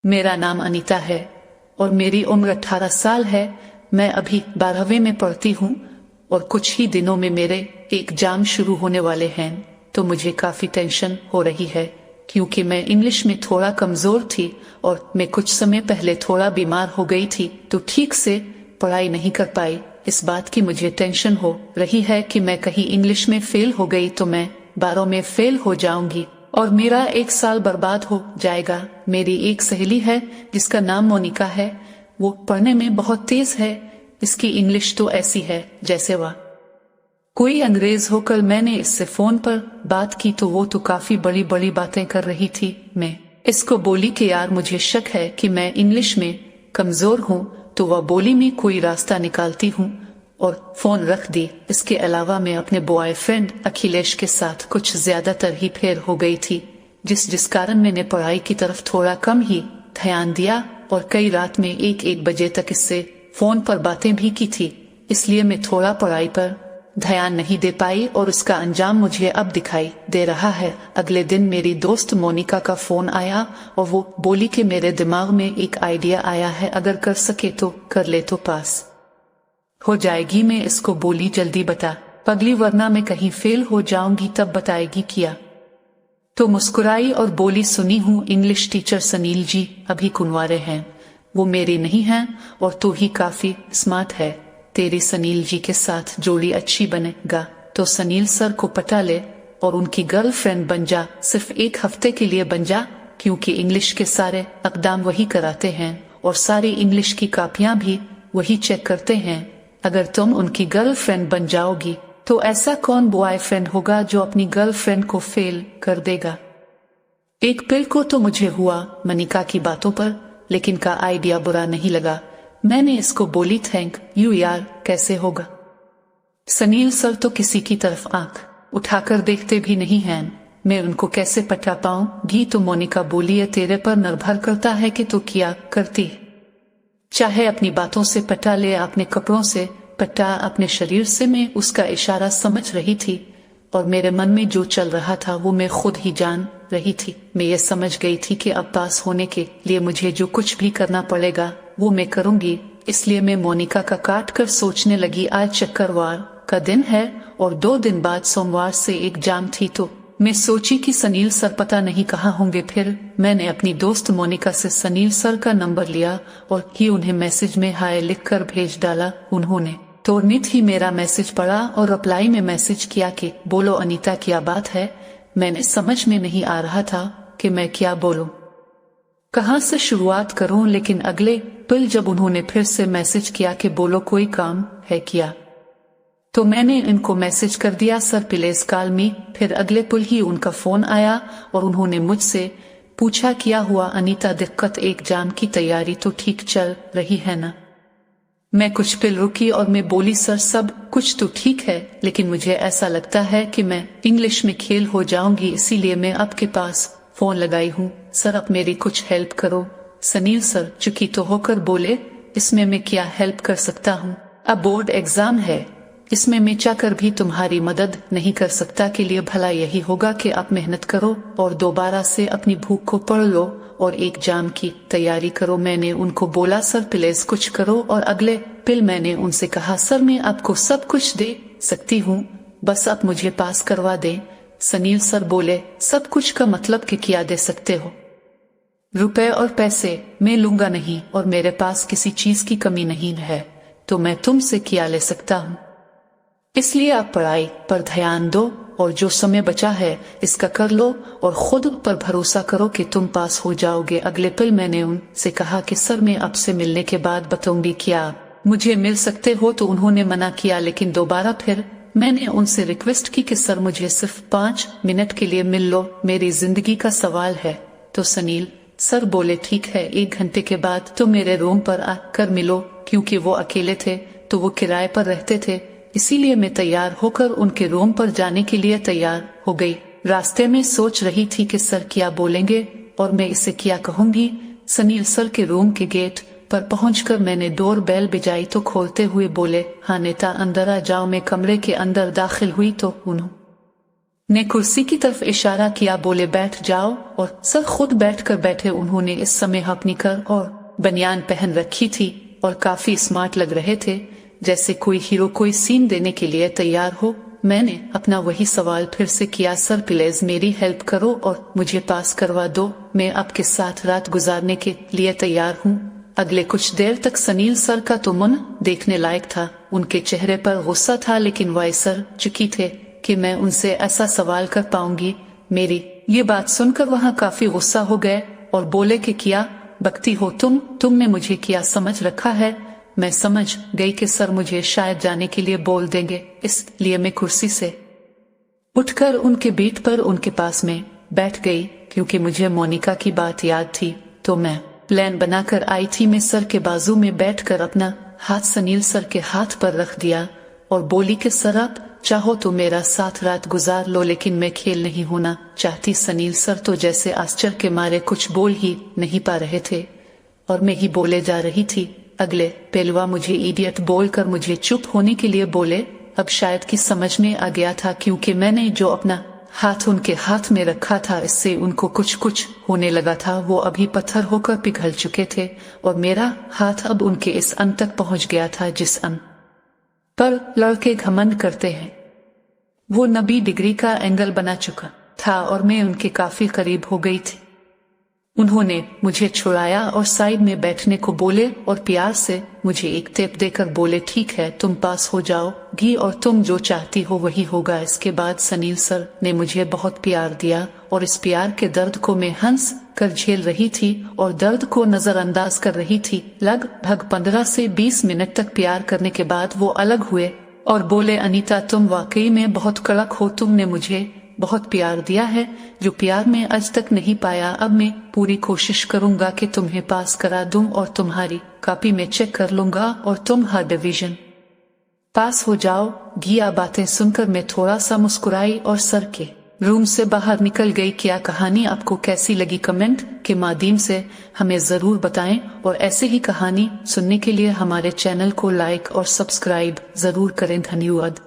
मेरा नाम अनीता है और मेरी उम्र 18 साल है। मैं अभी 12वीं में पढ़ती हूँ और कुछ ही दिनों में मेरे एग्जाम शुरू होने वाले हैं, तो मुझे काफी टेंशन हो रही है क्योंकि मैं इंग्लिश में थोड़ा कमजोर थी और मैं कुछ समय पहले थोड़ा बीमार हो गई थी, तो ठीक से पढ़ाई नहीं कर पाई। इस बात की मुझे टेंशन हो रही है कि मैं कहीं इंग्लिश में फेल हो गई तो मैं 12 में फेल हो जाऊंगी और मेरा 1 साल बर्बाद हो जाएगा। मेरी एक सहेली है जिसका नाम मोनिका है, वो पढ़ने में बहुत तेज है। इसकी इंग्लिश तो ऐसी है जैसे वह कोई अंग्रेज हो। कल मैंने इससे फोन पर बात की तो वो तो काफी बड़ी बड़ी बातें कर रही थी। मैं इसको बोली कि यार मुझे शक है कि मैं इंग्लिश में कमजोर हूँ, तो वह बोली मैं कोई रास्ता निकालती हूँ और फोन रख दी। इसके अलावा मैं अपने बॉयफ्रेंड अखिलेश के साथ कुछ ज्यादातर ही फेर हो गई थी, जिस कारण मैंने पढ़ाई की तरफ थोड़ा कम ही ध्यान दिया और कई रात में 1-1 बजे तक इससे फोन पर बातें भी की थी। इसलिए मैं थोड़ा पढ़ाई पर ध्यान नहीं दे पाई और उसका अंजाम मुझे अब दिखाई दे रहा है। अगले दिन मेरी दोस्त मोनिका का फोन आया और वो बोली कि मेरे दिमाग में एक आइडिया आया है, अगर कर सके तो कर ले तो पास हो जाएगी। मैं इसको बोली जल्दी बता पगली, वरना मैं कहीं फेल हो जाऊंगी तब बताएगी क्या। तो मुस्कुराई और बोली सुनी हूँ इंग्लिश टीचर सनील जी अभी कुंवारे हैं, वो मेरी नहीं हैं और तू ही काफी स्मार्ट है, तेरी सनील जी के साथ जोड़ी अच्छी बनेगा तो सनील सर को पटा ले और उनकी गर्लफ्रेंड बन जा। सिर्फ 1 हफ्ते के लिए बन जा, क्योंकि इंग्लिश के सारे अक़दाम वही कराते हैं और सारी इंग्लिश की कापियां भी वही चेक करते हैं। अगर तुम उनकी गर्लफ्रेंड बन जाओगी तो ऐसा कौन बॉयफ्रेंड होगा जो अपनी गर्लफ्रेंड को फेल कर देगा। एक पिल को तो मुझे हुआ मनिका की बातों पर, लेकिन का आइडिया बुरा नहीं लगा। मैंने इसको बोली थैंक यू यार, कैसे होगा। सनील सर तो किसी की तरफ आंख उठाकर देखते भी नहीं हैं, मैं उनको कैसे पटा पाऊंगी। तो मोनिका बोली है तेरे पर निर्भर करता है कि तू क्या करती, चाहे अपनी बातों से पटा ले, अपने कपड़ों से पटा, अपने शरीर से। मैं उसका इशारा समझ रही थी और मेरे मन में जो चल रहा था वो मैं खुद ही जान रही थी। मैं ये समझ गई थी कि अब पास होने के लिए मुझे जो कुछ भी करना पड़ेगा वो मैं करूंगी। इसलिए मैं मोनिका का काट कर सोचने लगी, आज शुक्रवार का दिन है और 2 दिन बाद सोमवार से एग्जाम थी, तो मैं सोची कि सनील सर पता नहीं कहाँ होंगे। फिर मैंने अपनी दोस्त मोनिका से सनील सर का नंबर लिया और ही उन्हें मैसेज में हाय लिखकर भेज डाला। उन्होंने तो नित ही मेरा मैसेज पढ़ा और रिप्लाई में मैसेज किया कि बोलो अनीता क्या बात है। मैंने समझ में नहीं आ रहा था कि मैं क्या बोलूं, कहाँ से शुरुआत करूं, लेकिन अगले पल जब उन्होंने फिर से मैसेज किया कि बोलो कोई काम है क्या, तो मैंने इनको मैसेज कर दिया सर प्लीज कॉल मी। फिर अगले पल ही उनका फोन आया और उन्होंने मुझसे पूछा क्या हुआ अनीता, दिक्कत एग्जाम की तैयारी तो ठीक चल रही है ना। मैं कुछ पल रुकी और मैं बोली सर सब कुछ तो ठीक है, लेकिन मुझे ऐसा लगता है कि मैं इंग्लिश में फेल हो जाऊंगी, इसीलिए मैं आपके पास फोन लगाई हूँ। सर आप मेरी कुछ हेल्प करो। सनील सर चुकी तो होकर बोले, इसमें मैं क्या हेल्प कर सकता हूँ, अब बोर्ड एग्जाम है, इसमें मैं चाहकर भी तुम्हारी मदद नहीं कर सकता। के लिए भला यही होगा कि आप मेहनत करो और दोबारा से अपनी भूख को पढ़ लो और एग्जाम की तैयारी करो। मैंने उनको बोला सर प्लीज कुछ करो, और अगले पल मैंने उनसे कहा सर मैं आपको सब कुछ दे सकती हूँ, बस आप मुझे पास करवा दें। सनील सर बोले सब कुछ का मतलब कि क्या दे सकते हो, रुपए और पैसे मैं लूंगा नहीं और मेरे पास किसी चीज की कमी नहीं है, तो मैं तुमसे क्या ले सकता हूँ। इसलिए आप पढ़ाई पर ध्यान दो और जो समय बचा है इसका कर लो और खुद पर भरोसा करो कि तुम पास हो जाओगे। अगले पल मैंने उनसे कहा कि सर मैं आपसे मिलने के बाद बताऊंगी, क्या आप मुझे मिल सकते हो। तो उन्होंने मना किया, लेकिन दोबारा फिर मैंने उनसे रिक्वेस्ट की कि सर मुझे सिर्फ 5 मिनट के लिए मिल लो, मेरी जिंदगी का सवाल है। तो सनील सर बोले ठीक है, 1 घंटे के बाद तो मेरे रूम पर आकर मिलो, क्योंकि वो अकेले थे तो वो किराए पर रहते थे। इसीलिए मैं तैयार होकर उनके रूम पर जाने के लिए तैयार हो गई। रास्ते में सोच रही थी कि सर क्या बोलेंगे और मैं इसे क्या कहूंगी। सनील सर के रूम के गेट पर पहुंचकर मैंने डोर बेल बजाई तो खोलते हुए बोले हाँ नेता अंदर आ जाओ। मैं कमरे के अंदर दाखिल हुई तो ने कुर्सी की तरफ इशारा किया, बोले बैठ जाओ, और सर खुद बैठकर बैठे। उन्होंने इस समय अपनी कर और बनियान पहन रखी थी और काफी स्मार्ट लग रहे थे, जैसे कोई हीरो कोई सीन देने के लिए तैयार हो। मैंने अपना वही सवाल फिर से किया, सर प्लीज मेरी हेल्प करो और मुझे पास करवा दो, मैं आपके साथ रात गुजारने के लिए तैयार हूँ। अगले कुछ देर तक सनील सर का तो मन देखने लायक था। उनके चेहरे पर गुस्सा था, लेकिन वह सर चुकी थे कि मैं उनसे ऐसा सवाल कर पाऊंगी। मेरी ये बात सुनकर वहाँ काफी गुस्सा हो गए और बोले कि क्या बकती हो तुमने मुझे क्या समझ रखा है। मैं समझ गई कि सर मुझे शायद जाने के लिए बोल देंगे, इसलिए मैं कुर्सी से उठकर उनके बीट पर उनके पास में बैठ गई। क्योंकि मुझे मोनिका की बात याद थी तो मैं प्लान बनाकर आई थी। मैं सर के बाजू में बैठकर अपना हाथ सनील सर के हाथ पर रख दिया और बोली कि सर आप चाहो तो मेरा साथ रात गुजार लो, लेकिन मैं खेल नहीं होना चाहती। सनील सर तो जैसे आश्चर्य के मारे कुछ बोल ही नहीं पा रहे थे और मैं ही बोले जा रही थी। अगले पेलवा मुझे इडियट बोलकर मुझे चुप होने के लिए बोले। अब शायद कि समझ में आ गया था, क्योंकि मैंने जो अपना हाथ उनके हाथ में रखा था इससे उनको कुछ होने लगा था। वो अभी पत्थर होकर पिघल चुके थे और मेरा हाथ अब उनके इस अन तक पहुंच गया था जिस अन पर लड़के घमंड करते हैं। वो 90 डिग्री का एंगल बना चुका था और मैं उनके काफी करीब हो गई थी। उन्होंने मुझे छुड़ाया और साइड में बैठने को बोले और प्यार से मुझे एक टेप देकर बोले, ठीक है तुम पास हो जाओगी और तुम जो चाहती हो वही होगा। इसके बाद सनील सर ने मुझे बहुत प्यार दिया और इस प्यार के दर्द को मैं हंस कर झेल रही थी और दर्द को नजरअंदाज कर रही थी। लगभग 15 से 20 मिनट तक प्यार करने के बाद वो अलग हुए और बोले, अनीता तुम वाकई में बहुत कड़क हो, तुमने मुझे बहुत प्यार दिया है जो प्यार में आज तक नहीं पाया। अब मैं पूरी कोशिश करूंगा कि तुम्हें पास करा दूं और तुम्हारी कॉपी में चेक कर लूंगा और तुम हर डिवीजन पास हो जाओगी। यह बातें सुनकर मैं थोड़ा सा मुस्कुराई और सर के रूम से बाहर निकल गई। क्या कहानी आपको कैसी लगी कमेंट के माध्यम से हमें जरूर बताएं और ऐसे ही कहानी सुनने के लिए हमारे चैनल को लाइक और सब्सक्राइब जरूर करें। धन्यवाद।